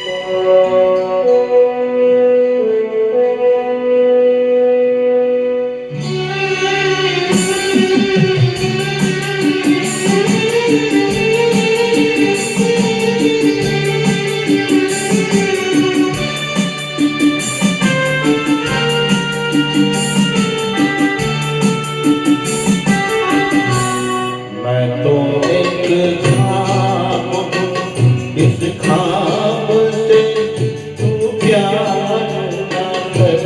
मैं तो एक ख्वाब हूँ, इस ख्वाब से तू प्यार न कर।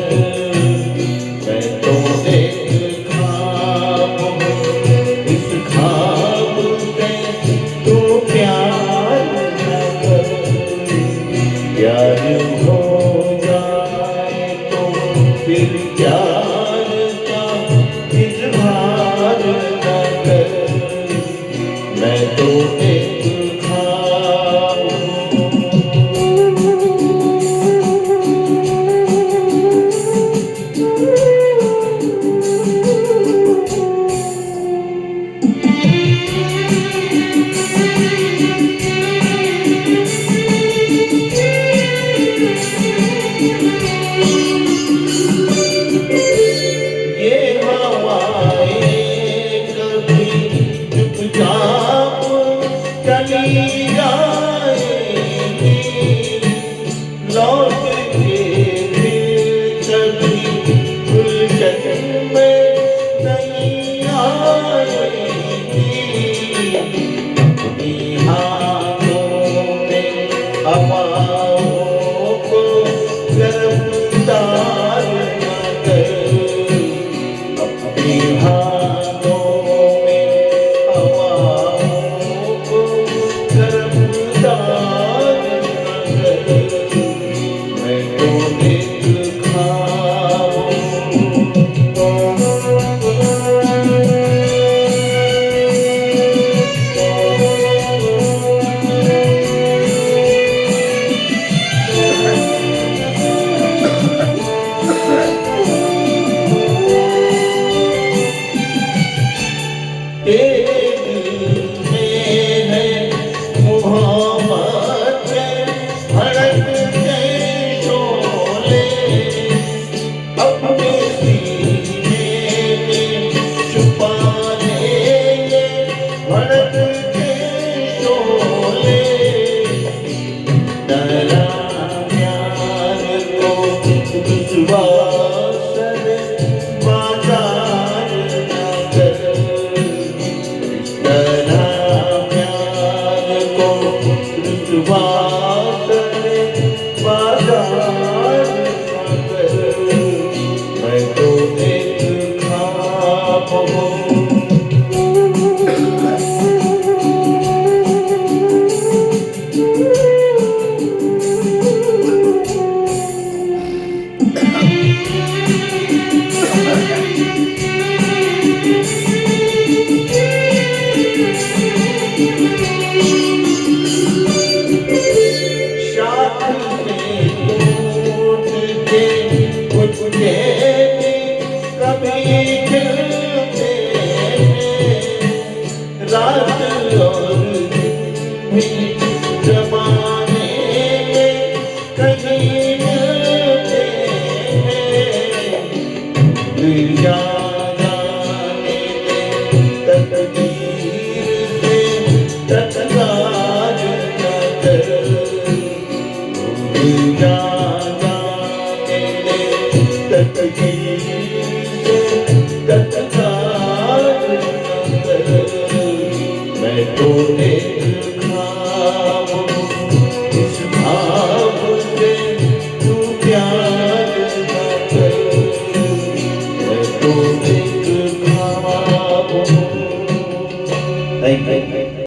मैं तो एक ख्वाब हूँ, इस ख्वाब से तू प्यार न कर। प्यार हो जाए तो फिर प्यार का इजहार न कर। मैं तो एक ख्वाब ये हवाएं कभी चुपचाप चली जाएगी, लौट के फिर कभी गुलशन में नहीं आएगी। अपनी हाथों में हवाओं को गिरफ्तार न कर। अपनी हाथों में हवाओं को गिरफ्तार न कर। मैं तो एक ख्वाब तेरे दिल में है मोहब्बत के धड़कते शोले। अपने सीने में छुपा लेंगे धड़कते शोले। डरा प्यार को विश्वास में बाजार न कर। डरा प्यार को विश्वास में बाजार न कर। मैं तो एक ख्वाब हूँ। साथ में टूट के मुझे कभी खिलते हैं। रात और दिन भी ज़माने में कहीं मिलते हैं। दिल जाने तकदीर से टकरार न कर।